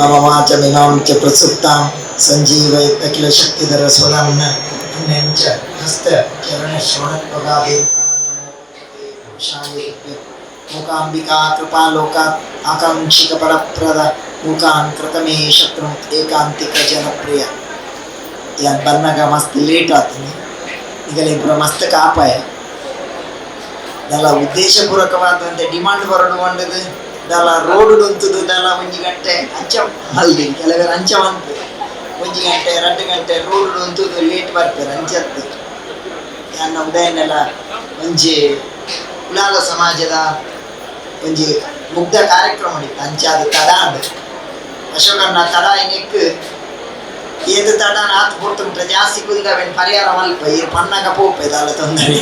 मम वाचमिमां च प्रसुप्तां सञ्जीवयत किल शक्तिधर स्वरान् पुण्यञ्च हस्त चरण श्रवणत्वगादे मूकाम्बिका कृपालोकात् आकाङ्क्षिकपरप्रद मूकान् कृतमे शत्रु एकांतिक जनप्रिय यान बन्नगा मस्त लेट आतनी ಈಗಲೇ ಪುರ ಮಸ್ತ್ ಕಾಪಾಯ ದಲ ಉದ್ದೇಶಪೂರ್ವಕವಾದಂತೆ ಡಿಮಾಂಡ್ ಬರೋಡು ಬಂದದು ದಲ ರೋಡ್ ಉಂಟುದು ದಲ 1 ಗಂಟೆ ಅಂಚ ಮಲ್ದಿ ಕೆಲವರು ಅಂಚ ಬಂತು 1 ಗಂಟೆ 2 ಗಂಟೆ ರೋಡ್ ಉಂಟುದು ಲೇಟ್ ಬರ್ತಾರೆ ಅಂಚತ್ತು ನನ್ನ ಉದಯನೆಲ್ಲ ಒಂಜಿ ಕುಲಾಲ ಸಮಾಜದ ಒಂಜಿ ಮುಗ್ಧ ಕಾರ್ಯಕ್ರಮ ನಡೀತು ಅಂಚಾದ ತಡ ಅಂದ ಅಶೋಕನ್ನ ತಡ ಇನ್ನೆಕ್ ಏದು ತಡ ನಾತ್ ಪೋರ್ತುಂಟ ಜಾಸ್ತಿ ಕುದಿದವೆನ್ ಪರಿಹಾರ ಮಲ್ಪ ಈ ಪನ್ನಗ ಪೋಪೆದಲ್ಲ ತೊಂದರೆ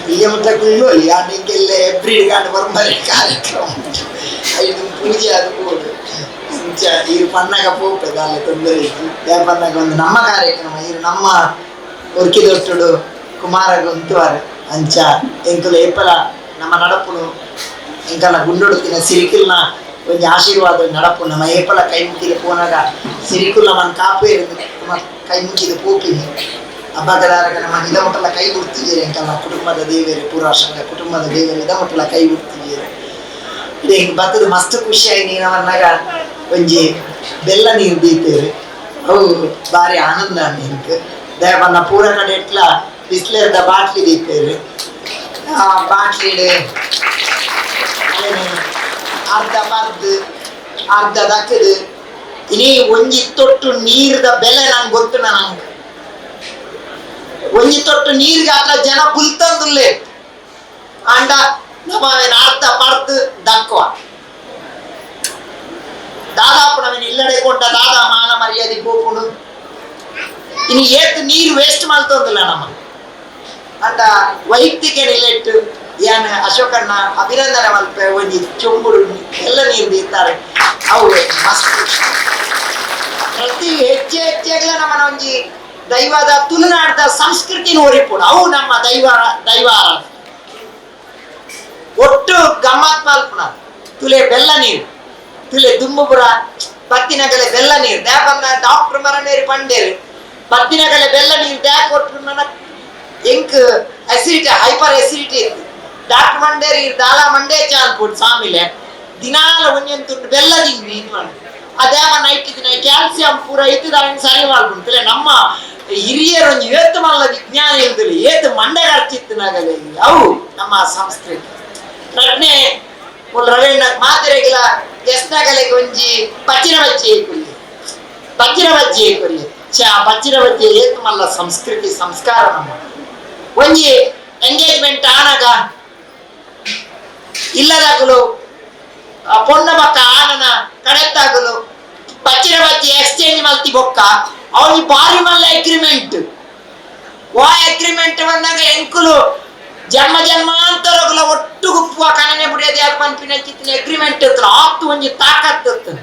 ಇಲ್ಲಿ ಮುಟ್ಟ ಕುಳ್ಳು ಯಾನಿಗೆಲ್ಲ ಎಬ್ರಿಡ್ ಗಾಂಡ್ ಬರ್ಮರೆ ಕಾರ್ಯಕ್ರಮ ಐದು ಪೂಜೆ ಅದು ಬೋಡು ಅಂಚ ಈ ಪನ್ನಗ ಪೋಪೆದಲ್ಲ ತೊಂದರೆ ಯಾ ಪನ್ನಗ ಒಂದು ನಮ್ಮ ಕಾರ್ಯಕ್ರಮ ಈ ನಮ್ಮ ಒರ್ಕಿದೊಟ್ಟುಡು ಕುಮಾರ ಗೊಂತುವಾರ ಅಂಚ ಎಂಕುಲು ಏಪಲ ನಮ್ಮ ನಡಪುನು ಎಂಕಲ ಗುಂಡೊಡುತ್ತಿನ ಸಿರಿಕಿಲ್ನ ಒಂದು ಆಶೀರ್ವಾದ ನಡಪು ನಮ್ಮ ಏಪಲ ಕೈ ಮುಗಿದ ಪೋನಾಗ ಸಿರಿಕುಲ್ಲ ಮನ್ ಕಾಪೇ ಕೈ ಮುಗಿದ ಪೋಪಿನಿ ಹಬ್ಬಗದಾರಗ ನಮ್ಮ ಇದಮುಟ್ಟಲ ಕೈ ಗುರ್ತಿದ್ದೀರಿ ಎಂಕಲ್ಲ ಕುಟುಂಬದ ದೇವೇರು ಪೂರಾಶಂಗ ಕುಟುಂಬದ ದೇವೇರು ಇದಮುಟ್ಟಲ ಕೈ ಗುರ್ತಿದ್ದೀರಿ ಇದು ಹಿಂಗೆ ಬತ್ತದ ಮಸ್ತ್ ಖುಷಿಯಾಗಿ ನೀನವನ್ನಾಗ ಒಂಜಿ ಬೆಲ್ಲ ನೀರು ದೀತೇವೆ ಅವು ಭಾರಿ ಆನಂದ ನಿಂತು ದೇವನ್ನ ಪೂರ ಕಡೆ ಇಟ್ಲ ಬಿಸ್ಲೇರ್ದ ಬಾಟ್ಲಿ ದೀತೇವೆ ಆ ಬಾಟ್ಲಿಡ್ ಅರ್ಧ ಮರ್ದು ಅರ್ಧ ದಕ್ಕದು ಇನಿ ಒಂಜಿ ತೊಟ್ಟು ನೀರ್ದ ಬೆಲೆ ನಂಗೆ ಗೊತ್ತು ನಂಗೆ ಒಂಜಿ ತೊಟ್ಟು ನೀರ್ಗೆ ಅದ್ರ ಜನ ಬುಲ್ತಂದುಲ್ಲೇ ಅಂಡ ನಮ್ಮವೇನು ಅರ್ಧ ಪರ್ದು ದಕ್ಕುವ ದಾದಾಪು ನಾವೇನು ಇಲ್ಲಡೆ ಕೊಂಡ ದಾದಾ ಮಾನ ಮರ್ಯಾದೆ ಹೋಗುಡು ಇನ್ನು ಏತ್ ನೀರು ವೇಸ್ಟ್ ಮಾಡ್ತಂದಿಲ್ಲ ನಮ್ಮ ಅಂಡ ವೈಯಕ್ತಿಕ ರಿಲೇಟ್ ಏನ್ ಅಶೋಕಣ್ಣ ಅಭಿನಂದನೆ ಮಲ್ಪೆ ಒಂಜಿ ಚೊಂಬುಡು ಎಲ್ಲ ನೀರು ದೀತಾರೆ ಅವು ಮಸ್ತ್ ಪ್ರತಿ ಹೆಚ್ಚೆ ಹೆಚ್ಚಾಗ್ಲ ನಮ್ಮನ ಒಂಜಿ ದೈವದ ತುಳುನಾಡದ ಸಂಸ್ಕೃತಿ ನೋರಿಪುಡು ಅವು ನಮ್ಮ ದೈವ ಒಟ್ಟು ಗಮ್ಮತ್ ಮಲ್ಪುನ ತುಲೆ ಬೆಲ್ಲ ನೀರು ತುಲೆ ದುಂಬುಪುರ ಪತ್ತಿನಗಲೆ ಬೆಲ್ಲ ನೀರು ದ್ಯಾಪನ್ನ ಡಾಕ್ಟರ್ ಮರನೇರಿ ಪಂಡೇರು ಪತ್ತಿನಗಲೆ ಬೆಲ್ಲ ನೀರು ದ್ಯಾ ಕೊಟ್ಟು ನನ್ನ ಎಂಕ್ ಅಸಿಡಿಟಿ ಹೈಪರ್ ಅಸಿಡಿಟಿ ಇತ್ತು ಡಾಕ್ಟರ್ ಮಂಡೇರಿ ದಾಲ ಮಂಡೇ ಚಾಲ್ ಪುಡ್ ಸಾಮಿಲೆ ದಿನಾಲ ಒಂಜೊಂದು ಬೆಲ್ಲ ತಿಂದ್ವಿ ಅದೇವ ನೈಟ್ ದಿನ ಕ್ಯಾಲ್ಸಿಯಂ ಪೂರ ಇತ್ತು ಸರಿ ಮಾಡ್ಬಿಡ್ತಿಲ್ಲ ನಮ್ಮ ಹಿರಿಯರು ಒಂದು ಏತ್ತು ಮಲ್ಲ ವಿಜ್ಞಾನ ಇಲ್ದಿಲ್ಲ ಏತು ಮಂಡೆ ಖರ್ಚಿತ್ತಿನಾಗಲೇ ಅವು ನಮ್ಮ ಸಂಸ್ಕೃತಿ ಪ್ರಜ್ಞೆ ರವೀಣ ಮಾತಿರೆಗಿಲ್ಲ ಎಸ್ನಾಗಲೆಗೆ ಒಂಜಿ ಪಚ್ಚಿನ ಬಜ್ಜಿ ಕೊಲ್ಲಿ ಪಚ್ಚಿನ ಬಜ್ಜಿ ಏತು ಮಲ್ಲ ಸಂಸ್ಕೃತಿ ಸಂಸ್ಕಾರ ನಮ್ಮ ಒಂಜಿ ಎಂಗೇಜ್ಮೆಂಟ್ ಆನಾಗ ಇಲ್ಲದಾಗಲು ಪೊಣ್ಣ ಬಕ್ಕ ಆನನ ಕಡೆತ್ತಾಗಲು ಪಚ್ಚಿನ ಬಜ್ಜಿ ಎಕ್ಸ್ಚೇಂಜ್ ಮಲ್ತಿ ಬೊಕ್ಕ ಅವನಿಗೆ ಭಾರಿ ಮಲ್ಲ ಅಗ್ರಿಮೆಂಟ್ ಬಂದಾಗ ಎಂಕುಲು ಜನ್ಮಾಂತರಗಳ ಒಟ್ಟು ಗುಪ್ಪುವ ಕಣನೆ ಬಿಡಿಯೋದು ಯಾಕೆ ಪಂಪಿನ ಚಿತ್ತಿನ ಅಗ್ರಿಮೆಂಟ್ ಇತ್ತು ಆತು ಒಂಜಿ ತಾಕತ್ತು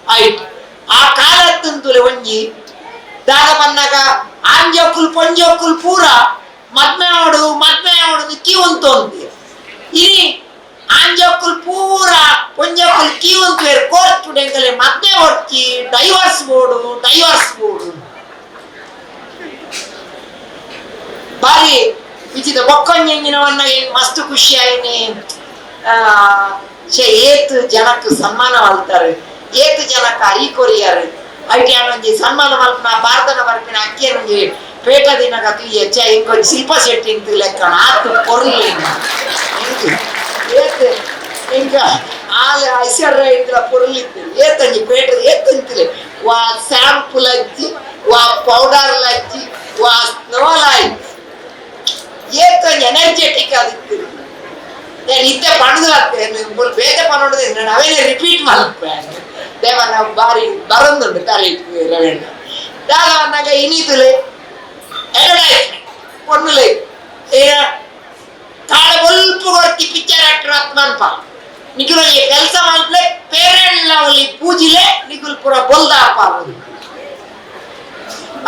ಆಯ್ತು ಆ ಕಾಲತ್ತಂತುಲೆ ಒಂಜಿ ದಾದ ಬಂದಾಗ ಆಂಜೋಕುಲ್ ಪೊಂಜೋಕುಲ್ ಪೂರ ಮದ್ಮೆ ಆವಡು ಕೀವಂತು ಅಂತ ಇನಿ ಆಂಜೋಕುಲ್ ಪೂರ ಪೊಂಜೋಕುಲ್ ಕೀವಂತು ಕೋರ್ಟ್ ಎಂಕಲೆ ಮದ್ಮೆ ಹೊಡ್ತಿ ಡೈವರ್ಸ್ ಬೋರ್ಡು ಬಾರಿ ವಿಚಿತ ಬೊಕ್ಕೊಂಜಿನವನ್ನ ಮಸ್ತ್ ಖುಷಿಯಾಯಿನಿ ಏತ್ ಜನಕ್ಕೆ ಸನ್ಮಾನ ಮಾಡ್ತಾರೆ ಏತ್ ಜನಕ್ಕೆ ಅರಿ ಕೊರಿಯಾರು ಐಟಿ ಒಂಜಿ ಸನ್ಮಾನ ಮಲ್ಪನ ಭಾರತದ ಬರ್ಪಿನ ಅಕ್ಕಿಯೊಂಜಿ ಪೇಟ ದಿನಗ ತುಯ್ಯ ಇಂಕೊಂದು ಶಿಲ್ಪ ಶೆಟ್ಟಿ ಇಂತ ಲೆಕ್ಕಣ ಆತು ಪೊರ್ಲಿ ಏತ್ ಇಂಕ ಆಲೆ ಐಶ್ವರ್ಯ ಇಂತ ಪೊರ್ಲಿತ್ತು ಏತಂಜಿ ಪೇಟ ಏತಂತಿಲೆ ವಾ ಸ್ಯಾಂಪುಲ್ ಹಚ್ಚಿ ವಾ ಪೌಡರ್ ಹಚ್ಚಿ ವಾ ಸ್ನೋಲಾಯ್ ಏತಂಜಿ ಎನರ್ಜೆಟಿಕ್ ಆದಿತ್ತು ನಾನು ಇತ್ತೆ ಪಣದು ಬೇತೆ ಪನ್ನೋಡದೆ ನಾವೇನೇ ರಿಪೀಟ್ ಮಲ್ಪೆ ದೇವ ನಾವು ಬಾರಿ ಬರಂದುಂಡು ಕಾಲೇಜ್ ರವೀಣ ದಾದ ಅಂದಾಗ ಇನಿತುಲೆ ಅಡ್ವರ್ಟೈಸ್ಮೆಂಟ್ ಪೊನ್ನುಲೆ ಕಾಳೆ ಬೊಲ್ಪ ಕೊಡ್ತಿ ಪಿಕ್ಚರ್ ಆಕ್ಟರ್ ಆತ್ಮನ್ಪ ನಿಖಿಲ ಕೆಲಸ ಮಾಡ್ಲೆ ಪೇರೆಂಟ್ನವಲ್ಲಿ ಪೂಜಿಲೆ ನಿಖಿಲ್ ಪುರ ಬೊಲ್ದ ಹಾಪಾರು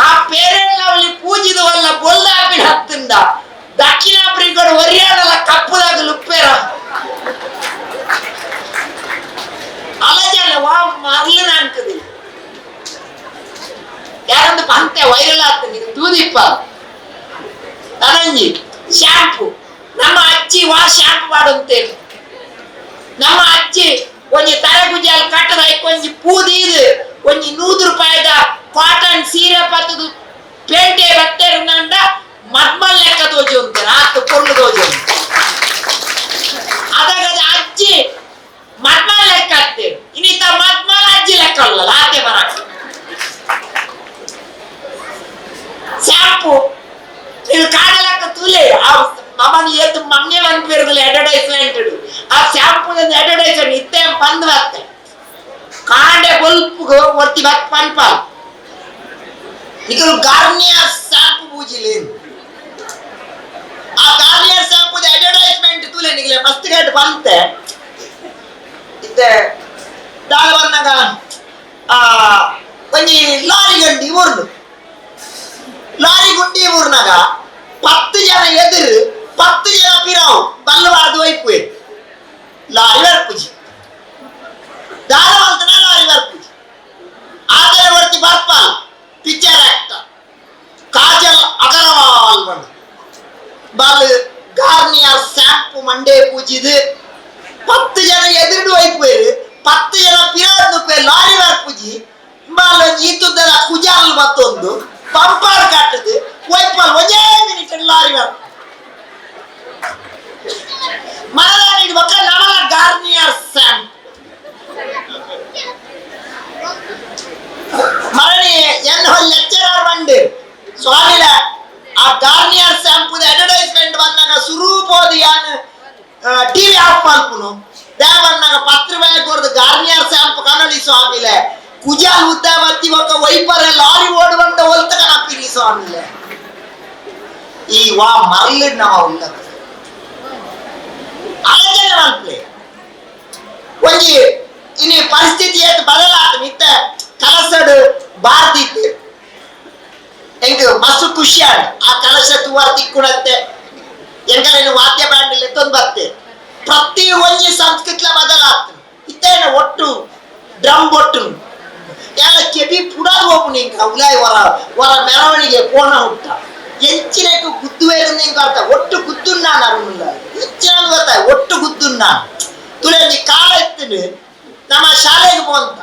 ಆ ಪೇರೆಂಟ್ನವಲ್ಲಿ ಪೂಜಿದವಲ್ಲ ಬೊಲ್ದ ಹಾಪಿನ ಹತ್ತಿಂದ ದಕ್ಷಿಣ ಆಫ್ರಿಕಾದ ಒರಿಯಾದಲ್ಲ ಕಪ್ಪದಾಗ ಲುಪ್ಪೇರ ಒಂದು ಪಂತೆ ವೈರಲ್ ಆಗ್ತದೆ ಇದು ತೂದಿಪ್ಪ ಅನಂಜಿ ಶಾಂಪು ನಮ್ಮ ಅಜ್ಜಿ ಶಾಂಪು ಮಾಡುತ್ತೇವೆ ನಮ್ಮ ಅಜ್ಜಿ ಒಂಜಿ ತರಗುಜಲ್ ಕಟ್ಟದ ಒಂಜಿ ಪೂದೀದು ಒಂಜಿ 100 ರೂಪಾಯಿದ ಕಾಟನ್ ಸೀರೆ ಪತ್ತದು ಪೇಂಟೆ ಬತ್ತೇರು ನಂಡ ಮದ್ಮಲ್ ಲೆಕ್ಕ ದೋಜು ಅಂತಾರೆ ಆತು ಕೊಳ್ಳು ದೋಜು ಅದಾಗ ಅಜ್ಜಿ ಮದ್ಮಲ್ ಲೆಕ್ಕ ಹಾಕ್ತೇವೆ ಇನ್ನಿತ ಮದ್ಮಲ್ ಅಜ್ಜಿ ಲೆಕ್ಕ ಅಲ್ಲ ಆತೆ ಬರಕ ಶಾಂಪು ಇದು ಕಾಡಲಕ್ಕ ತುಲೆ ಮಮನಿ ಎದ್ದು ಮಂಗೆ ಒಂದು ಪೇರುದಲ್ಲಿ ಅಡ್ವರ್ಟೈಸ್ಮೆಂಟ್ ಆ ಶಾಂಪೂದ ಅಡ್ವರ್ಟೈಸ್ಮೆಂಟ್ ಇತ್ತೆ ಬಂದು ಬತ್ತೆ ಕಾಂಡೆ ಬಲ್ಪು ಒತ್ತಿ ಬತ್ ಪನ್ಪಾಲ್ ಈಗ ಗಾರ್ನಿಯರ್ ಶಾಂಪು ಬೂಜಿಲಿ ಆ ಗಾರ್ನಿಯರ್ ಶಾಂಪೂದ ಅಡ್ವರ್ಟೈಸ್ಮೆಂಟ್ ತುಲೆ ನಿಗಲೆ ಮಸ್ತ್ ಗೇಟ್ ಬಂತೆ ಇತ್ತೆ ದಾಳ ಬಂದಾಗ ಒಂಜಿ ಲಾರಿ ಗಂಡಿ ಊರ್ನು ಲಾರಿ ಗುಂಡಿ ಊರ್ನಾಗ 10 ಜನ ಎದುರು 10 ಜನ ಪಿರಾವು ಬಲ್ಲವಾರ್ದು ವೈಪು ಲಾರಿ ವರ್ಪುಜಿ ದಾರವಂತನ ಲಾರಿ ವರ್ಪುಜಿ ಆದರೆ ವರ್ತಿ ಬರ್ಪಾಲ್ ಪಿಕ್ಚರ್ ಆಕ್ಟರ್ ಕಾಜಲ್ ಅಗರವಾಲ್ ಬಂದು ಬಲ್ ಗಾರ್ನಿಯರ್ ಶಾಂಪು ಮಂಡೇ ಪೂಜಿದು 10 ಜನ ಎದುರು ವೈಪು 10 ಜನ ಪಿರಾವು ಲಾರಿ ವರ್ಪುಜಿ ಬಲ್ ಈತುದ್ದಲ ಕುಜಾಲ್ ಮತ್ತೊಂದು ಪಂಪರ್ ಕಟ್ಟದು ವೈಪಲ್ ಒಂದೇ ಮಿನಿಟ್ ಲಾರಿ ವರ್ಪು ಮರದಾನಿ ಮಕ್ಕ ನಮಲ ಗಾರ್ನಿಯರ್ ಶಾಂಪು ಮರಣಿ ಎನ್ ಲೆಕ್ಚರರ್ ಬಂದು ಸ್ವಾಮಿಲ ಆ ಗಾರ್ನಿಯರ್ ಶಾಂಪುದ ಅಡ್ವರ್ಟೈಸ್ಮೆಂಟ್ ಬಂದಾಗ ಸುರೂಪೋದಿ ಯಾನ್ ಟಿವಿ ಆಫ್ ಮಾಡ್ಪುನು ದೇವನ್ನಾಗ 10 ರೂಪಾಯಿ ಕೊಡ್ದು ಗಾರ್ನಿಯರ್ ಶಾಂಪು ಕನ್ನಡಿ ಸ್ವಾಮಿಲೆ ಕುಜಾಲ್ ಉದ್ದ ಬತ್ತಿ ಒಕ್ಕ ವೈಪರ್ ಲಾರಿ ಓಡ್ ಬಂದ ಹೊಲ್ತ ಕನಪಿನಿ ಸ್ವಾಮಿಲೆ ಈ ವಾ ಮರಳು ನಾವು ಉಲ್ಲ ಆಲೋಚನೆ ಮಾಡ್ಲಿ ಒಂಜಿ ಇನಿ ಪರಿಸ್ಥಿತಿ ಏತ್ ಬದಲಾತ ಮಿತ್ತ ಕಲಸಡು ಬಾರ್ದಿತ್ತು ಎಂಕ ಮಸ್ತ್ ಖುಷಿ ಆಡ ಆ ಕಲಶ ತುವಾರ ತಿಕ್ಕುಣತ್ತೆ ಎಂಕಲೇನು ವಾದ್ಯ ಬ್ಯಾಂಡ್ ಇಲ್ಲ ತೊಂದ್ ಬರ್ತೆ ಪ್ರತಿ ಒಂಜಿ ಸಂಸ್ಕೃತಿಲ ಬದಲಾತ ಇತ್ತೇನ ಒಟ್ಟು ಡ್ರಮ್ ಒಟ್ಟು ಎಲ್ಲ ಕೆಬಿ ಪುಡಾದ ಹೋಗ್ನು ಇಂಕ ಉಲಾಯ್ ವರ ಮೆರವಣಿಗೆ ಕೋಣ ಹುಟ್ಟ ಎಂಚಿನಕ್ಕೆ ಗುದ್ದುವೇರು ನಿಂಗೆ ಅರ್ಥ ಒಟ್ಟು ಗುದ್ದುನ್ನ ನಾನು ಹೆಚ್ಚಿನ ಗೊತ್ತ ಒಟ್ಟು ಗುದ್ದುನ್ನ ತುಳಿ ಕಾಲ ಎತ್ತಿನ ನಮ್ಮ ಶಾಲೆಗೆ ಪೋಂತ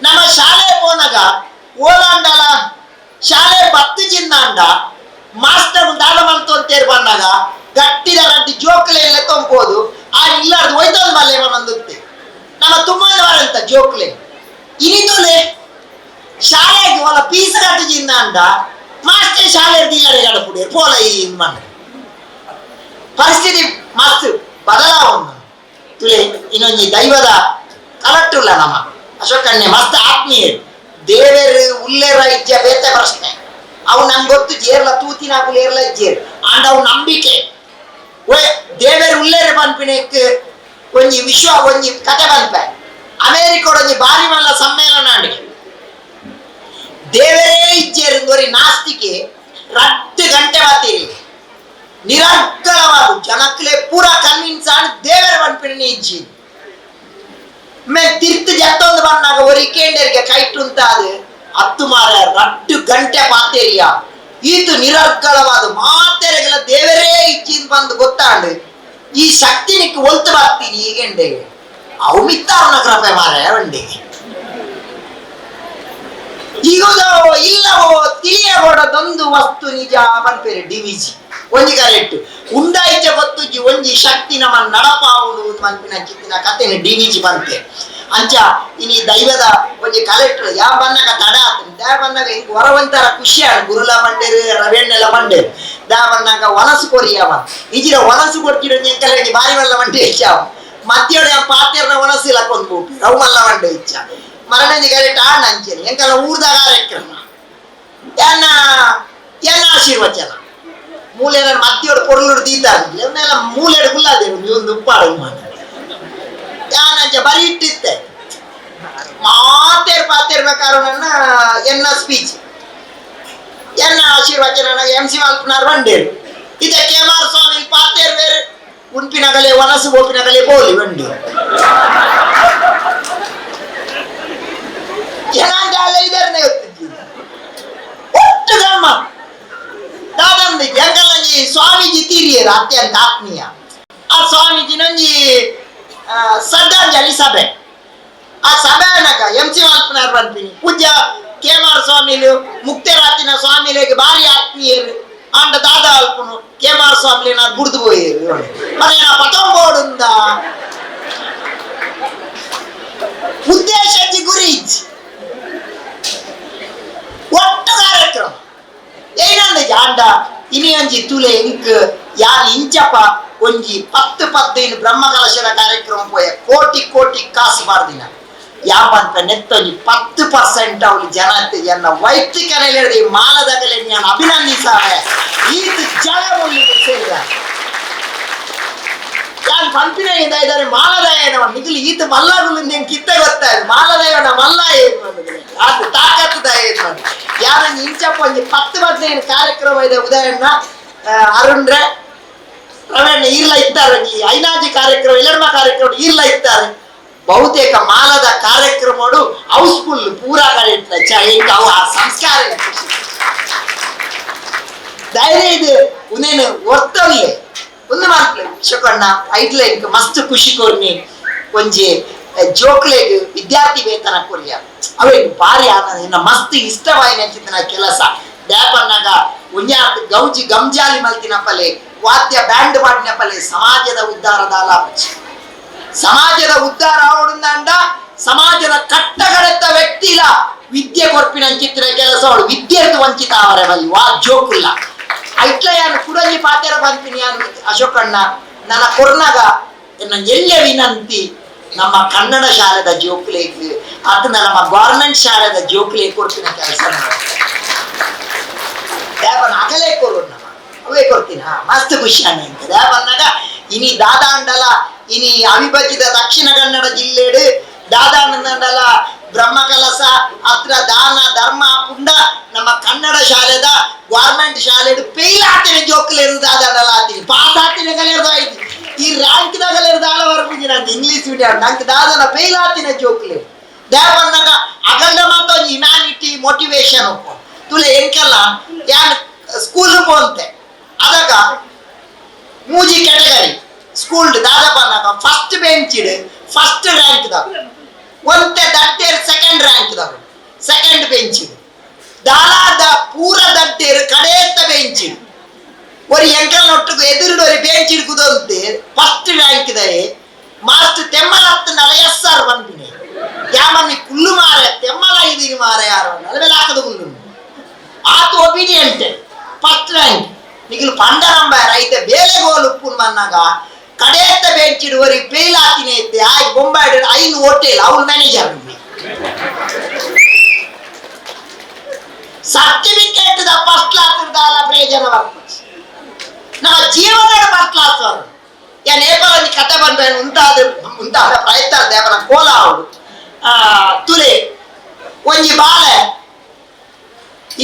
ನಮ್ಮ ಶಾಲೆ ಪೋನಾಗ ಓಲಾಂಡಲ ಶಾಲೆ ಬತ್ತು ಚಿನ್ನಾಂಡ ಮಾಸ್ಟರ್ ದಾಳ ಮಲ್ತೋಂತೇರು ಬಂದಾಗ ಗಟ್ಟಿದ ರಡ್ಡಿ ಜೋಕ್ಲೆ ಎಲ್ಲ ತೊಂಬೋದು ಆ ಇಲ್ಲಾರ್ದು ಒಯ್ತೊಂದು ಮಲ್ಲೆ ಬಂದುತ್ತೆ ನಮ್ಮ ತುಂಬಾ ಅಂತ ಜೋಕ್ಲೆ ಇನಿತುಲೆ ಶಾಲೆಗೆ ಒಲ ಪೀಸ ಕಟ್ಟು ಚಿನ್ನಾಂಡ ಮಾಸ್ಟರ್ ಶಾಲೆ ದಿಲ್ಲರೆ ಗಡಪುಡೆ ಪೋಲ ಈ ಮಣ್ಣ ಪರಿಸ್ಥಿತಿ ಮಸ್ತ್ ಬದಲಾವಣೆ ತುಳಿ ಇನ್ನೊಂದು ದೈವದ ಕಲೆಕ್ಟರ್ಲ ನಮ್ಮ ಅಶೋಕನ್ಯ ಮಸ್ತ್ ಆತ್ಮೀಯ ದೇವೇರು ಉಲ್ಲೇರ ಇಜ್ಜ ಬೇತೆ ಪ್ರಶ್ನೆ ಅವು ನಂಗೆ ಗೊತ್ತು ಜೇರ್ಲ ತೂತಿನಾಕು ಏರ್ಲ ಇಜ್ಜೇರ್ ಅಂಡ್ ಅವು ನಂಬಿಕೆ ದೇವೇರು ಉಲ್ಲೇರ ಪನ್ಪಿನಕ್ಕೆ ಒಂಜಿ ವಿಶ್ವ ಒಂಜಿ ಕತೆ ಪನ್ಪೆ ಅಮೇರಿಕೋಡ ಒಂಜಿ ಬಾರಿ ಮಲ್ಲ ಸಮ್ಮೇಳನ ಅಂಡಿಗೆ ದೇವರೇ ಇಜ್ಜೇರಿಂದೋರಿ ನಾಸ್ತಿಕೆ 2 ಗಂಟೆ ಬಾತೀರಿ ನಿರರ್ಗಳವಾದ ಜನಕ್ಲೆ ಪೂರ ಕನ್ವಿನ್ಸ್ ಆಡ್ ದೇವರ ಪನ್ಪಿನ ಇಜ್ಜಿ ಮೇ ತಿರ್ತು ಜತ್ತೊಂದು ಬಂದಾಗ ಒರಿಕೇಂಡರಿಗೆ ಕೈಟುಂತಾದು 10 ಮಾರ 2 ಗಂಟೆ ಪಾತೇರಿಯ ಈತು ನಿರರ್ಗಳವಾದ ಮಾತೆರೆಗಳ ದೇವರೇ ಇಚ್ಚಿನ್ ಬಂದು ಗೊತ್ತಾಂಡು ಈ ಶಕ್ತಿ ನಿಕ್ಕೆ ಒಲ್ತು ಬರ್ತೀನಿ ಈಗೆಂಡೆಗೆ ಅವು ಮಿತ್ತಾವನ ಕೃಪೆ ಮಾರ ಒಂಡೆಗೆ ಈಗೋ ಇಲ್ಲವೋ ತಿಳಿಯಬೋಡದೊಂದು ವಸ್ತು ನಿಜ ಪನ್ಪೇರೆ ಡಿವಿಜಿ ಒಂಜಿ ಕರೆಕ್ಟ್ ಉಂಡಾಯ್ಚ ಗೊತ್ತುಜಿ ಒಂಜಿ ಶಕ್ತಿ ನಮ್ಮ ನಡಪಾವುಡು ಮನ್ಪಿನ ಚಿತ್ತಿನ ಕಥೆನ ಡಿವಿಜಿ ಬಂತೆ ಅಂಚ ಇನಿ ದೈವದ ಒಂಜಿ ಕಲೆಕ್ಟರ್ ಯಾ ಬಂದಾಗ ತಡ ಆತನ ದ್ಯಾ ಬಂದಾಗ ಹಿಂಗೆ ಹೊರವಂತರ ಖುಷಿ ಆಡ ಗುರುಲ ಬಂಡೇರು ರವೆಣ್ಣೆಲ್ಲ ಬಂಡೇರು ದ್ಯಾ ಬಂದಾಗ ಒನಸು ಕೊರಿಯವ ಇಜಿರ ಒನಸು ಕೊಡ್ತಿರೋ ಎಂಕಲ್ಲ ಬಾರಿ ಮಲ್ಲ ಬಂಡೆ ಹೆಚ್ಚಾವ ಮಧ್ಯೋಡೆ ಪಾತ್ರೆನ ಒನಸಿಲ್ಲ ಕೊಂದು ರವು ಮಲ್ಲ ಬಂಡೆ ಹೆಚ್ಚ ಮರಣಿ ಕರೆಕ್ಟ್ ಆಡ ಅಂಚೇನೆ ಎಂಕಲ್ಲ ಊರ್ದ ಕಾರ್ಯಕ್ರಮ ಏನ ಆಶೀರ್ವಚನ ಮೂಲೆ ಮಧ್ಯೋಡು ಪೊರ್ಲುಡು ದೀತಾಗಿಲ್ಲ ಅವನ್ನೆಲ್ಲ ಮೂಲೆಡು ಕುಲ್ಲಾದೇವು ನೀವೊಂದು ಉಪ್ಪಾಡು ಮಾಡಿ ಯಾನಂಚ ಬರೀ ಇಟ್ಟಿತ್ತೆ ಪಾತಿರ್ಬೇಕಾರನ್ನ ಎನ್ನ ಸ್ಪೀಚ್ ಎನ್ನ ಆಶೀರ್ವಚನ MC ಮಲ್ಪನಾರ್ ಬಂಡೇರು ಇದೇ KMR ಸ್ವಾಮಿ ಪಾತೇರ್ ಬೇರೆ ಉಂಪಿನಗಲೆ ಒನಸು ಗೋಪಿನಗಲೆ ಬೋಲಿ ಬಂಡಿ ಏನಾಂತ ಅಲ್ಲ ಇದರನ್ನೇ ಗೊತ್ತಿದ್ದ ಸ್ವಾಮೀಜಿ ತೀರಿಯರು ಅತ್ಯಂತ ಆತ್ಮೀಯ. ಆ ಸ್ವಾಮೀಜಿನೊಂಜಿ ಶ್ರದ್ಧಾಂಜಲಿ ಸಭೆ. ಆ ಸಭೆನಾಗ MC ವಾಲ್ಪನಾರ್ ಬಂತೀನಿ ಪೂಜ್ಯ ಕೇಮಾರ ಸ್ವಾಮಿಲು ಮುಕ್ತರಾತಿನ ಸ್ವಾಮಿಲಿಗೆ ಭಾರಿ ಆತ್ಮೀಯರು ಅಂಡ ದಾದ ಅಲ್ಪನು ಕೇಮಾರ ಸ್ವಾಮಿ ನಾನು ಬುಡ್ದು ಹೋಯಿರು ಮತ್ತೆ ನಾ ಪತಂಬೋಡುಂದ ಉದ್ದೇಶಿ ಗುರಿ ಒಟ್ಟು ಕಾರ್ಯಕ್ರಮ ಏನಂದ ಜಾಂಡ ಇನಿ ಒಂಜಿ ತುಲೆ ಇಂಕ್ ಯಾನ್ ಇಂಚಪ್ಪ ಒಂಜಿ 10-15 ಬ್ರಹ್ಮ ಕಲಶದ ಕಾರ್ಯಕ್ರಮ ಪೋಯ ಕೋಟಿ ಕೋಟಿ ಕಾಸು ಬಾರ್ದಿನ ಯಾವಂತ ನೆತ್ತೊಂಜಿ 10% ಅವಳು ಜನ ವೈಯಕ್ತಿಕ ನೆಲೆಯಲ್ಲಿ ಮಾಲದಗಲೆ ನಾನು ಅಭಿನಂದಿಸಾವೆ ಈತ ಜನ ಸೇರಿದ ಯಾನ್ ಪಂಪಿನಿಂದ ಇದ್ದಾರೆ ಮಾಲದಯನವ ನಿಗಲಿ ಈತ ಮಲ್ಲಗುಲು ನಿಂಗೆ ಕಿತ್ತ ಗೊತ್ತಾಯ್ತು ಮಾಲದಯವನ ಮಲ್ಲ ಅದು ತಾಕತ್ತದ ಮಾಡಿ ಯಾರಂಗೆ ಇಂಚಪ್ಪ ಒಂಜಿ 10-15 ಕಾರ್ಯಕ್ರಮ ಇದೆ ಉದಯಣ್ಣ ಅರುಣ್ರೆ ಪ್ರವೀಣ್ ಈರ್ಲ ಇದ್ದಾರೆ ಈ ಐನಾಜಿ ಕಾರ್ಯಕ್ರಮ ಇಲ್ಲರ್ಮ ಕಾರ್ಯಕ್ರಮ ಈರ್ಲ ಇದ್ದಾರೆ ಬಹುತೇಕ ಮಾಲದ ಕಾರ್ಯಕ್ರಮಗಳು ಹೌಸ್ಫುಲ್ ಪೂರಾ ಕಡೆ ಅವು ಆ ಸಂಸ್ಕಾರ ಧೈರ್ಯ ಇದು ಉನೇನು ಒರ್ತವೇ ಒಂದು ಮಾತ್ರ ಶೋಕಣ್ಣ ಐಟ್ಲ ಇಂಕ ಮಸ್ತ್ ಖುಷಿ ಕೊರ್ನಿ ಒಂಜಿ ಜೋಕ್ಲೆಗ್ ವಿದ್ಯಾರ್ಥಿ ವೇತನ ಕೊರಿಯ ಅವೇನು ಭಾರಿ ಆನಂದ ಮಸ್ತ್ ಇಷ್ಟವಾಯಿನ ಚಿಂತನ ಕೆಲಸ ಡ್ಯಾಪನ್ನಾಗ ಉಂಜಾತ್ ಗೌಜಿ ಗಂಜಾಲಿ ಮಲ್ತಿನ ಪಲೆ ವಾದ್ಯ ಬ್ಯಾಂಡ್ ಮಾಡಿನ ಪಲೆ ಸಮಾಜದ ಉದ್ಧಾರದ ಆಲಾಪಚಿ ಸಮಾಜದ ಉದ್ಧಾರ ಅವಡುಂದ ಸಮಾಜದ ಕಟ್ಟಗಡೆತ್ತ ವ್ಯಕ್ತಿಲ ವಿದ್ಯೆ ಕೊರ್ಪಿನ ಚಿತ್ರ ಕೆಲಸ ಅವಳು ವಿದ್ಯೆರ್ದು ವಂಚಿತ ಅವರ ಬಲ್ಲಿ ವಾ ಜೋಕುಲ್ಲ ಐಟ್ಲ ಯಾನು ಕುಡಂಜಿ ಪಾತೆರ ಬಂತೀನಿ ಯಾನು ಅಶೋಕಣ್ಣ ನನ್ನ ಕೊರ್ನಾಗ ನನ್ನ ಎಲ್ಲೆ ವಿನಂತಿ ನಮ್ಮ ಕನ್ನಡ ಶಾಲೆದ ಜೋಕ್ಲೇಗ್ ಅಥವಾ ನಮ್ಮ ಗೌರ್ಮೆಂಟ್ ಶಾಲೆದ ಜೋಕ್ಲೆ ಕೊರ್ಪಿನ ಕೆಲಸ ಡ್ಯಾಬನ್ ಅಗಲೇ ಕೊರು ನಮ್ಮ ಅವೇ ಕೊಡ್ತೀನಿ ಮಸ್ತ್ ಖುಷಿ ಅಂತ ಡ್ಯಾಬನ್ನಾಗ ಇನಿ ದಾದಾಂಡಲ ಇನಿ ಅವಿಭಜಿತ ದಕ್ಷಿಣ ಕನ್ನಡ ಜಿಲ್ಲೆಡು ದಾದಾಂಡಲ ಬ್ರಹ್ಮಕಲಸ ಹತ್ರ ದಾನ ಧರ್ಮ ಪುಂಡ ನಮ್ಮ ಕನ್ನಡ ಶಾಲೆದ ಗೌರ್ಮೆಂಟ್ ಶಾಲೆಡು ಫೇಲ್ ಆಗ್ತೇನೆ ಜೋಕ್ಲೇರು ದಾದಾಂಡಲ ಆಗ್ತೀನಿ ಪಾಸ್ ಆಗ್ತೀನಿ ಕಲಿಯೋದು ಆಯ್ತು ಈ ರ್ಯಾಂಕ್ ದಾಗಲಿರೋದು ಆಳವರೆಗೂ ನಂಗೆ ಇಂಗ್ಲೀಷ್ ಮೀಡಿಯಂ ನಂಗೆ ದಾದನ ಫೇಲ್ ಆಗ್ತೀನಿ ಜೋಕ್ಲೇರು ದ್ಯಾವನ್ನಾಗ ಅಗಂಡ ಮಾತ್ರ ಹ್ಯುಮ್ಯಾನಿಟಿ ಮೋಟಿವೇಶನ್ ಒಪ್ಪ ತುಲೆ ಎಂಕಲ್ಲ ಯಾನ್ ಸ್ಕೂಲ್ ಪೋಂತೆ ಅದಾಗ ಮೂಜಿ ಕ್ಯಾಟಗರಿ ಸ್ಕೂಲ್ ದಾದಪ್ಪನಾಗ ಫಸ್ಟ್ ಬೆಂಚ್ ಫಸ್ಟ್ ರ್ಯಾಂಕ್ ದಾಗ ಒಂತೆ ದಟ್ಟೇರು ಸೆಕೆಂಡ್ ರ್ಯಾಂಕ್ ದಾಗ ಸೆಕೆಂಡ್ ಬೆಂಚ್ ದಾಲಾದ ಪೂರ ದಟ್ಟೇರು ಕಡೆಯತ್ತ ಬೆಂಚ್ ஒரு ಎಂಕಲ್ ನೊಟ್ಟುಗು ಎದುರುಡು ஒரு ಬೆಂಚ್ ಇಡ್ಕುದಂತೆ ಫಸ್ಟ್ ರ್ಯಾಂಕ್ ದಾರೆ ಮಾಸ್ಟ್ ತೆಮ್ಮಲತ್ತನಲ ಎಸ್ಆರ್ ಬಂದಿನಿ ಯಾಮನಿ ಕುಲ್ಲು ಮಾರೆ ತೆಮ್ಮಲ ಇದೀಗ ಮಾರೆ ಯಾರು ಅಲ್ವೆಲ್ಲ ಹಾಕದು ಕುಲ್ಲು ಆತು ಒಬಿಡಿಯಂಟ್ ಫಸ್ಟ್ ರ್ಯಾಂಕ್ ನಿಗಲು ಪಂಡರಂಬ ರೈತ ಬೇಲೆ ಗೋಲ್ ಉಪ್ಪು ಮನ್ನಾಗ ಕಡೆಯತ್ತ ಬೆಂಚ್ ಇಡುವರಿ ಫೇಲ್ ಆತಿನೇ ಇತ್ತೆ ಆಯ್ ಬೊಂಬಾಯ್ಡು ಐನು ಹೋಟೆಲ್ ಅವ್ರು manager certificate the first class ದಾಲ ಪ್ರಯೋಜನ ಬರ್ತದೆ ನಮ್ಮ ಜೀವನದ ಫಸ್ಟ್ ಕ್ಲಾಸ್ ಅವರು ಯಾ ನೇಪಾಳಿ ಕತೆ ಬಂದ ಮುಂತಾದ ಪ್ರಯತ್ನ ದೇವರ ಕೋಲ ಅವರು ತುಲೆ ಒಂಜಿ ಬಾಲೆ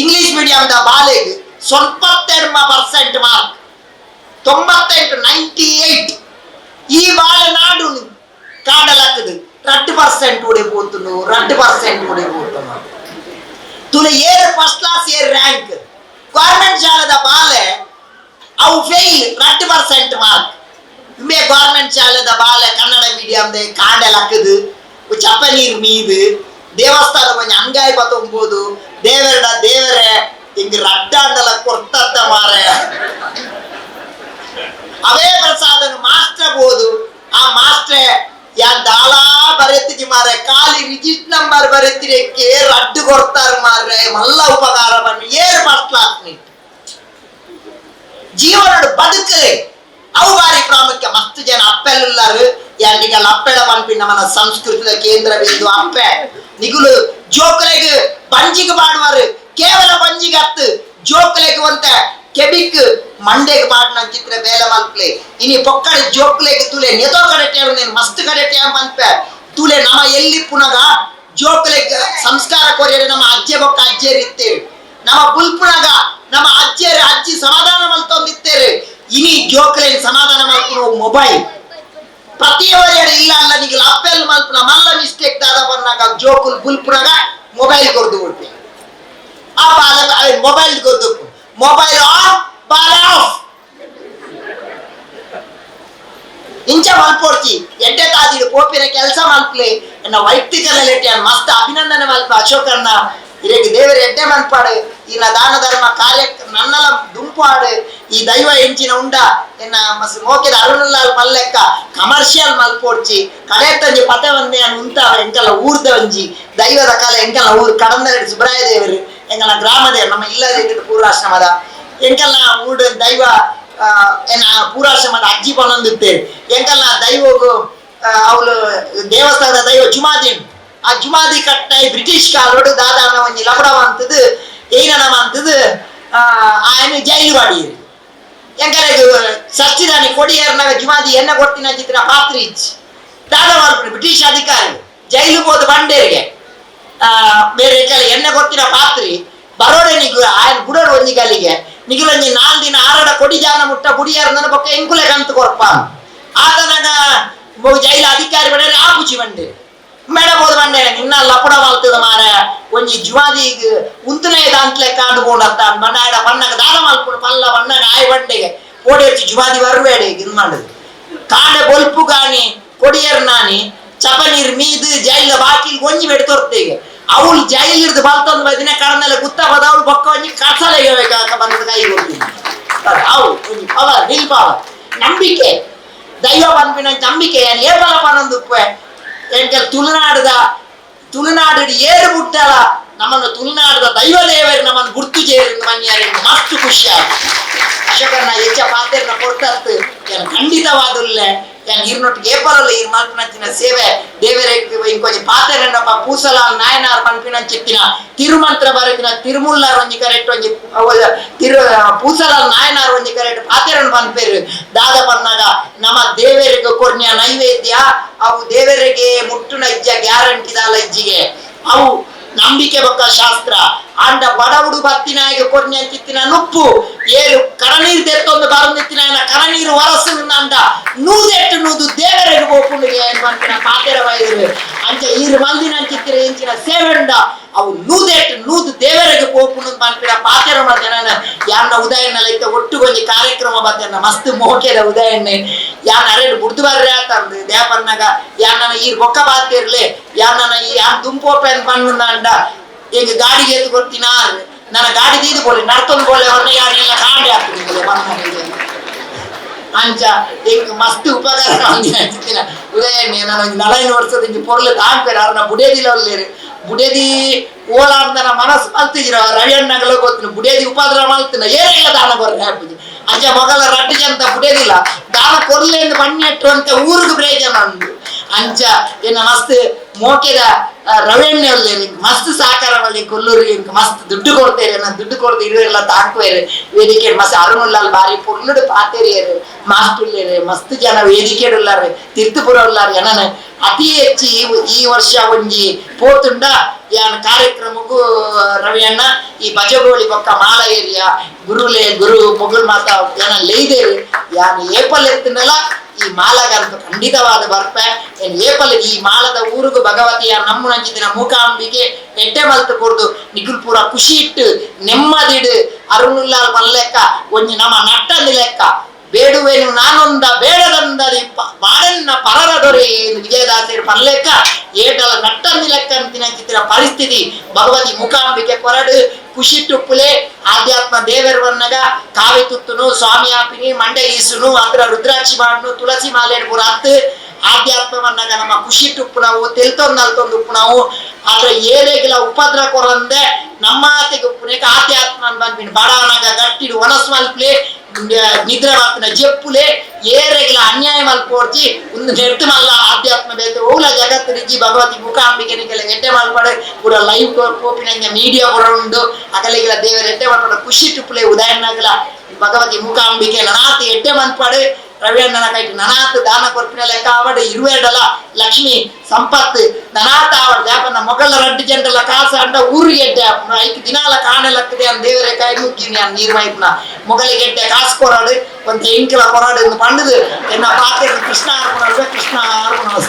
ಇಂಗ್ಲಿಷ್ ಮೀಡಿಯಂದ ಬಾಲೆಗೆ 92% ಮಾರ್ಕ್ 98 ಈ ಬಾಲೆ ನಾಡು ಕಾಡಲಕ್ಕದು 2% ಉಡೆ ಹೋತುನು 2% ಉಡೆ ಹೋತುನು ತುಲೆ ಏರ್ ಫಸ್ಟ್ ಕ್ಲಾಸ್ ಏರ್ ರ್ಯಾಂಕ್ ಗವರ್ನಮೆಂಟ್ ಶಾಲೆದ ಬಾಲೆ ಅವು ಫೇಲ್ 2% ಮಾರ್ಕ್ ಇಮ್ಮೆ ಗವರ್ನಮೆಂಟ್ ಶಾಲೆದ ಬಾಲೆ ಕನ್ನಡ ಮೀಡಿಯಂದೆ ಕಾಡಲಕ್ಕದು ಚಪ್ಪ ನೀರು ಮೀದು ದೇವಸ್ಥಾನ ಕೊಂಚ ಅಂಗಾಯಿ ಪತ್ತೊಂಬೋದು ದೇವರೇ ಹಿಂಗೆ ರಡ್ಡಾಂಡಲ ಕೊರ್ತತ್ತ ಮಾರೆ ಅವೇ ಪ್ರಸಾದನು ಮಾಸ್ಟರ್ ಬೋದು ಆ ಮಾಸ್ಟರ್ ಯಾನ್ ದಾಳಾ ಬರೆತಿಜಿ ಮಾರೆ ಖಾಲಿ ರಿಜಿಸ್ಟ್ ನಂಬರ್ ಬರೆತಿರಕ್ಕೆ ರಡ್ಡು ಕೊಡ್ತಾರ ಮಾರ್ರೆ ಮಲ್ಲ ಉಪಕಾರ ಬನ್ನಿ ಏರ್ ಫಸ್ಟ್ ಕ್ಲಾಸ್ ನೀಟ್ ಜೀವನ ಬದುಕಲೆ ಅವು ಬಾರಿ ಪ್ರಾಮುಖ್ಯ ಮಸ್ತ್ ಜನ ಅಪ್ಪೆಲ್ಲರು ಯಾರಿಗೆಲ್ಲ ಅಪ್ಪೆಳ ಪಂಪಿನ మన ಸಂಸ್ಕೃತಿದ ಕೇಂದ್ರ ಬಿಂದು ಅಪ್ಪೆ ನಿಗುಲು ಜೋಕಲೆಗ್ ಬಂಜಿಗೆ ಮಾಡುವರು ಕೇವಲ ಬಂಜಿಗೆ ಹತ್ತು ಜೋಕಲೆಗ್ ಒಂತ ಕೆಬಿಕ್ ಮಂಡೆಗೆ ಪಾಡ್ನ ಚಿತ್ರ ಬೇಲೆ ಮಲ್ಪಲೆ ಇನಿ ಪೊಕ್ಕಡೆ ಜೋಕಲೆಗ್ ತುಲೆ ನೆತೋ ಕಡೆಟೆ నేను ಮಸ್ತ್ ಕಡೆಟೆ ಪಂಪೆ ತುಲೆ ನಮ್ಮ ಎಲ್ಲಿ ಪುನಗ ಜೋಕಲೆಗ್ ಸಂಸ್ಕಾರ ಕೊರಿಯರೆ ನಮ್ಮ ಅಜ್ಜೆ ಬೊಕ್ಕ ಅಜ್ಜೇರಿ ಇತ್ತೇವೆ ನಮ್ಮ ಬುಲ್ಪುನಗ ನಮ್ಮ ಅಜ್ಜಿ ಸಮಾಧಾನ ಮಲ್ತೊಂದಿತ್ತೇವೆ ಇನಿ ಜೋಕಲೆ ಸಮಾಧಾನ ಮಲ್ಪುನ ಮೊಬೈಲ್ ಪ್ರತಿಯವರೇ ಇಲ್ಲ ಅಲ್ಲ ನಿಗಲ ಅಪ್ಪೆಲ್ ಮಲ್ಪುನ ಮಲ್ಲ ಮಿಸ್ಟೇಕ್ ದಾದ ಬಂದಾಗ ಜೋಕುಲ್ ಬುಲ್ಪುನಗ ಮೊಬೈಲ್ ಕೊರ್ದು ಕೊಡ್ತೆ ಆ ಬಾಲ ಮೊಬೈಲ್ ಕೊರ್ದು ಮೊಬೈಲ್ ಆಫ್ ಬಾಲ ಆಫ್ ಇಂಚ ಮಲ್ಪೋಡ್ತಿ ಎಡ್ಡೆ ತಾದಿಡು ಪೋಪಿನ ಕೆಲಸ ಮಲ್ಪಲೆ ಎನ್ನ ವೈಯಕ್ತಿಕ ಮಸ್ತ್ ಅಭಿನಂದನೆ ಮಲ್ಪ ಅಶೋಕನ್ನ ಇರೇಗಿ ದೇವರ ಎಡ್ಡೆ ಮನ್ಪಾಡು ಇನ್ನ ದಾನ ಧರ್ಮ ಕಾರ್ಯ ನನ್ನಲ ದುಂಪಾಡು ಈ ದೈವ ಎಂಚಿನ ಉಂಡ ಎನ್ನ ಮಸ್ ಮೋಕೆದ ಅರುಣಲಾಲ್ ಮಲ್ಲೆಕ್ಕ ಕಮರ್ಷಿಯಲ್ ಮಲ್ಪೋಡ್ಚಿ ಕಡೆ ತಂಜಿ ಪತೆ ಒಂದೇ ಉಂಟ ಎಂಕಲ್ಲ ಊರ್ದ ಒಂಜಿ ದೈವದ ಕಲೆ ಎಂಕಲ್ಲ ಊರು ಕಡಂದಗಡಿ ಸುಬ್ರಾಯ ದೇವರು ಎಂಕಲ್ಲ ಗ್ರಾಮ ದೇವರು ನಮ್ಮ ಇಲ್ಲದ ಪೂರ್ವಾಶ್ರಮದ ಎಂಕಲ್ಲ ಊರು ದೈವ ಪೂರಾಶ್ರಮದ ಅಜ್ಜಿ ಪಣಂದಿರ್ತೇವೆ ಎಂಕಲ್ಲ ದೈವಗೂ ಅವಳು ದೇವಸ್ಥಾನದ ದೈವ ಜುಮಾದಿನ್ ಆ ಜುಮಾದಿ ಕಟ್ಟ ಬ್ರಿಟಿಷ್ ಕಾಲೋಡು ದಾದಾನ ಒಂಜಿ ಲಬಡವಂತದ್ದು ಏನನವಂತದ್ದು ఆయన ಜೈಲು ಮಾಡಿರಿ ಎಂಕಲೆಗೆ ಸಚ್ಚಿದಾನಿ ಕೊಡಿಯರ್ನಾಗ ಜುಮಾದಿ ಎನ್ನ ಕೊಡ್ತಿನ ಚಿತ್ರ ಪಾತ್ರಿ ಇಚ್ಚಿ ದಾದಾ ಮಾಡ್ಬಿಡಿ ಬ್ರಿಟಿಷ್ ಅಧಿಕಾರಿ ಜೈಲು ಹೋದ ಬಂಡೇರಿಗೆ ಬೇರೆ ಕೆಲ ಎಣ್ಣೆ ಕೊಡ್ತಿನ ಪಾತ್ರಿ ಬರೋಡೆ ನಿಗು ఆయన ಬುಡೋಡು ಒಂಜಿ ಗಲಿಗೆ ನಿಗುಲೊಂಜಿ 4 ದಿನ ಆರಡ ಕೊಡಿ ಜಾನ ಮುಟ್ಟ ಬುಡಿಯಾರ ನನ್ನ ಪಕ್ಕ ಎಂಕುಲೆ ಕಂತು ಕೊರ್ಪ ಆತನಗ ಜೈಲ ಅಧಿಕಾರಿ ಬಡ ಆಪುಚಿ ಬಂಡೆ ಮೇಡಮ್ ಹೋದ ಬಂಡೆ ನಿನ್ನ ಲಪಡ ಮಲ್ತದ ಮಾರ ಒಂಜಿ ಜುವಾದಿ ಉಂತನೇ ದಾಂಟ್ಲೆ ಕಾಂಡುಕೊಂಡತ್ತ ಬಣ್ಣ ಬಣ್ಣಗ ದಾನ ಮಲ್ಪುಡು ಪಲ್ಲ ಬಣ್ಣಗ ಆಯ್ ಬಂಡೆಗೆ ಓಡಿ ಹಚ್ಚಿ ಜುವಾದಿ ಬರಬೇಡಿ ಇದು ಮಾಡುದು ಕಾಂಡೆ ಬೊಲ್ಪು ಗಾನಿ ಕೊಡಿಯರ್ ನಾನಿ ಚಪನೀರ್ ಮೀದು ಜೈಲ ಬಾಕಿಲ್ ಒಂಜಿ ಬೆಡ್ ತೋರ್ತೇಗೆ ಅವಳು ಜೈಲ್ ಇರ್ದು ಬಲ್ತೊಂದು ಬದಿನ ಕಡನೆಲ್ಲ ಗುತ್ತ ಬದ ಅವಳು ಬೊಕ್ಕ ಒಂಜಿ ಕಸಲೆಗಬೇಕಾಗ ಬಂದ ಕೈ ಕೊಡ್ತೀನಿ ಅವು ಪವರ್ ವಿಲ್ ಪವರ್ ನಂಬಿಕೆ ದೈವ ಪನ್ಪಿನ ನಂಬಿಕೆ ಏಬಲ ಪನೊಂದು ಎಂಕಲ್ ತುಳುನಾಡು ಏರು ಬಿಟ್ಟಲ್ಲ ನಮ್ಮನ್ನು ತುಳುನಾಡದ ದೈವ ದೇವರು ನಮ್ಮನ್ನು ಗುರ್ತು ಸೇರಿ ಮನ್ಯಾರೆ ಮಸ್ತ್ ಖುಷಿಯಾಗ ಅಶೋಕನ್ನ ಹೆಚ್ಚ ಪಾತ್ರೆನ ಕೊಡ್ತತ್ತು ಏನು ಖಂಡಿತವಾದುಲ್ಲ ಏನು ಇರ್ನೊಟ್ಟಿಗೆ ಏಪರಲ್ಲ ಈ ಮಲ್ಪನಂಚಿನ ಸೇವೆ ದೇವರ ಇಂಕೊಂಚ ಪಾತ್ರೆನಪ್ಪ ಪೂಸಲಾಲ್ ನಾಯನಾರ್ ಮಲ್ಪಿನಂಚಿತ್ತಿನ ತಿರುಮಂತ್ರ ಬರಕಿನ ತಿರುಮುಲ್ಲಾರ್ ಒಂಜಿ ಕರೆಕ್ಟ್ ಒಂಜಿ ಪೂಸಲಾಲ್ ನಾಯನಾರ್ ಒಂಜಿ ಕರೆಕ್ಟ್ ಪಾತ್ರೆನ ಪನ್ಪೇರು ದಾದ ಪನ್ನಾಗ ನಮ್ಮ ದೇವರಿಗೆ ಕೊರ್ನಿಯ ನೈವೇದ್ಯ ಅವು ದೇವರಿಗೆ ಮುಟ್ಟುನ ಇಜ್ಜ ಗ್ಯಾರಂಟಿದಾಲ ಇಜ್ಜಿಗೆ ಅವು ನಂಬಿಕೆ ಬೊಕ್ಕ ಶಾಸ್ತ್ರ ಅಂಡ ಬಡವುಡು ಬತ್ತಿನಾಗ ಕೊರ್ನಿ ಅಂಚಿತ್ತಿನ ನುಪ್ಪು ಏರು ಕರನೀರು ತೆತ್ತೊಂದು ಬರಂದಿತ್ತಿನ ಕರನೀರು ವರಸು ಅಂಡ ನೂದೆಟ್ಟು ನೂದು ದೇವರಿಗೆ ಬೋಪುಂಡಿಗೆ ಅಂಚಿನ ಪಾತೆರ ವೈರು ಅಂಚ ಈರು ಮಂದಿನ ಅಂಚಿತ್ತಿರ ಇಂಚಿನ ಸೇವೆಂಡ ಅವು ನೂದೆಟ್ಟು ನೂದು ದೇವರಿಗೆ ಬೋಪುಂಡು ಪಂಪಿನ ಪಾತೆರ ಮಧ್ಯಾಹ್ನ ಯಾನ ಉದಯನ ಇತ್ತ ಒಟ್ಟುಗೊಂದು ಕಾರ್ಯಕ್ರಮ ಬರ್ತೇನೆ ಮಸ್ತ್ ಮೋಕೆದ ಉದಯನ್ನೇ ಯಾನ್ ಅರೆಡು ಬುಡ್ದು ಬರ್ರೆ ಆತಂದು ದೇಪನ್ನಾಗ ಯಾನ ಈರು ಬೊಕ್ಕ ಬಾತಿರ್ಲಿ ಯಾನ ಈ ಯಾನ್ ದುಂಪೋಪೆನ್ ಪಣ್ಣು ಅಂಡ ಈಗ ಗಾಡಿಗೆ ಎತ್ತು ಕೊಡ್ತೀನ ನನ್ನ ಗಾಡಿ ತೀದು ಬೋಲೆ ನಡ್ಕೊಂಡು ಬೋಲೆ ಹೊರನೆ ಯಾರೆಲ್ಲ ಕಾಂಡೆ ಆಗ್ತೀನಿ ಅಂಚ ಈಗ ಮಸ್ತ್ ಉಪಕಾರ ಹಂಚಿನ ಉದಯನ್ನೇ ನಾನು ಒಂದು 40 ವರ್ಷದ ಪೊರ್ಲು ತಾಂಪೇರು ಅವ್ರನ್ನ ಬುಡೇದಿಲ್ಲ ಒಲ್ಲೇರು ಬುಡೇದಿ ಓಲ ಅಂತ ಮನಸ್ಸು ಮಲ್ತಿದ್ರು ರವಿಯಣ್ಣಗಳ ಗೊತ್ತಿನ ಬುಡೇದಿ ಉಪದ್ರ ಮಲ್ತಿನ ಏನೆಲ್ಲ ದಾನ ಕೊರ್ರೆ ಹಾಕುದು ಅಂಚ ಮಗಳ ರಟ್ಟಿಗೆ ಅಂತ ಬುಡೇದಿಲ್ಲ ದಾನ ಕೊರ್ಲೆ ಎಂದು ಬಣ್ಣೆಟ್ಟು ಅಂತ ಊರಿಗೆ ಪ್ರಯೋಜನ ಅಂದು ಅಂಚ ಏನ ಮಸ್ತ್ ಮೋಕೆದ ರವೆಣ್ಣೆ ಒಲ್ಲೇರಿ ಮಸ್ತ್ ಸಾಕಾರವಲ್ಲಿ ಕೊಲ್ಲೂರಿಗೆ ಮಸ್ತ್ ದುಡ್ಡು ಕೊಡ್ತೇವೆ ನಾನು ದುಡ್ಡು ಕೊಡ್ದು ಇರುವೆಲ್ಲ ತಾಕ್ವೇರು ವೇದಿಕೆ ಮಸ್ತ್ ಅರುಣುಲ್ಲಾಲ್ ಬಾರಿ ಪುರ್ಲುಡು ಪಾತೇರಿಯರು ಮಾಸ್ಟುಲ್ಲೇರು ಮಸ್ತ್ ಜನ ವೇದಿಕೆ ಉಳ್ಳಾರೆ ತೀರ್ಥಪುರ ಉಳ್ಳಾರ ಏನನ ಅತಿ ಹೆಚ್ಚಿ ಈ ವರ್ಷ ಒಂಜಿ ಪೋತುಂಡ ಯಾನ್ ಕಾರ್ಯಕ್ರಮಕ್ಕೂ ರವಿಯಣ್ಣ ಈ ಭಜಗೋಳಿ ಪಕ್ಕ ಮಾಲ ಏರಿಯಾ ಗುರು ಮೊಗುಲ್ ಮಾತಾ ಏನ ಲೇದೇರು ಯಾನ್ ಏಪಲ್ ಎತ್ತಿನಲ್ಲ ಈ ಮಾಲಗಂತ ಖಂಡಿತವಾದ ಬರ್ಪೆ ಏನ್ ಏಪಲ್ ಈ ಮಾಲದ ಊರಿಗೂ ಭಗವತಿಯ ನಮ್ಮ ನಂಚಿದಿನ ಮೂಕಾಂಬಿಗೆ ಎಡ್ಡೆ ಮಲ್ತು ಕೊಡ್ದು ನಿಖಿಲ್ ಪೂರ ಖುಷಿ ಇಟ್ಟು ನೆಮ್ಮದಿಡು ಅರುಣುಲ್ಲಾಲ್ ಮಲ್ಲೆಕ್ಕ ಒಂಜಿ ನಮ್ಮ ನಟ್ಟಂದಿ ಲೆಕ್ಕ ಬೇಡುವೆನು ನಾನೊಂದ ಬೇಡದಂದರಿ ಬಾಡನ್ನ ಪರರ ದೊರೆ ವಿಜಯದಾಸರು ಪನ್ಲೆಕ್ಕ ಏಟಲ ನಟ್ಟಂದಿ ಲೆಕ್ಕ ಅಂತಿನ ಚಿತ್ರ ಪರಿಸ್ಥಿತಿ ಭಗವತಿ ಮೂಕಾಂಬಿಕೆ ಕೊರಡು ಖುಷಿ ಟುಪ್ಪುಲೆ ಆಧ್ಯಾತ್ಮ ದೇವರವನ್ನಗ ಕಾವಿ ತುತ್ತುನು ಸ್ವಾಮಿ ಆಪಿನಿ ಮಂಡೆ ಈಸುನು ಅದರ ರುದ್ರಾಕ್ಷಿ ಮಾಡ್ನು ತುಳಸಿ ಮಾಲೆ ಪುರ ಹತ್ತು ಆಧ್ಯಾತ್ಮವನ್ನಗ ನಮ್ಮ ಖುಷಿ ಟುಪ್ಪು ನಾವು ತೆಲ್ತೊಂದು ಉಪ್ಪು ನಾವು ಆದ್ರೆ ಏರೇಗಿಲ ಉಪದ್ರ ಕೊರಂದೆ ನಮ್ಮಾತೆಗೆ ಉಪ್ಪುನೇಕ ಆಧ್ಯಾತ್ಮ ಬಂದ್ಬಿಟ್ಟು ಬಡವನಾಗ ಗಟ್ಟಿಡು ಒನಸ್ ಮಲ್ಪಲೆ ನಿದ್ರೆ ಮಾಡ್ತಿನ ಜೆಪ್ಪುಲೆ ಏರೆಗಿಲ ಅನ್ಯಾಯ ಮಲ್ಪೋಡ್ಚಿ ಒಂದು ನೆಟ್ಟು ಮಲ್ಲ ಆಧ್ಯಾತ್ಮ ಬೇತೆ ಓಲ ಜಗತ್ತು ರಿಜಿ ಭಗವತಿ ಮೂಕಾಂಬಿಕೆ ನಿಗೆಲ್ಲ ಎಡ್ಡೆ ಮಲ್ಪಡೆ ಪೂರ ಲೈವ್ ಪೋಪಿನ ಮೀಡಿಯಾ ಪುರ ಉಂಡು ಅಗಲಿಗೆಲ್ಲ ದೇವರ ಎಡ್ಡೆ ಮಲ್ಪಡೆ ಖುಷಿ ಟುಪ್ಪುಲೆ ಉದಯನಾಗಲ ಭಗವತಿ ಮೂಕಾಂಬಿಕೆ ನನಾತಿ ಎಡ್ಡೆ ಮಲ್ಪಡೆ ರವಿಯಣ್ಣನ ಕೈಟ್ ನನಾತ್ ದಾನ ಕೊರ್ಪಿನ ಲೆಕ್ಕ ಆವಡ್ 22 ಲಕ್ಷ್ಮಿ ಸಂಪತ್ತು ನನಾತ ಆವಡ್ ದೇಪನ ಮೊಗಲ ರಡ್ಡು ಜಂಟಲ ಕಾಸ ಅಂಡ ಊರಿಗೆ ಎಡ್ಡೆ ಐದು ದಿನಾಲ ಕಾಣಲಕ್ಕದೆ ಅನ್ ದೇವರೇ ಕೈ ಮುಗ್ಗಿನಿ ಅನ್ ನೀರ್ವೈಪ್ನ ಮೊಗಲಿಗೆ ಎಡ್ಡೆ ಕಾಸು ಕೊರಾಡು ಒಂದು ಎಂಕಿಲ ಕೊರಾಡು ಪಂಡದು ಎನ್ನ ಪಾತ್ರೆ ಕೃಷ್ಣ ಅರ್ಪಣ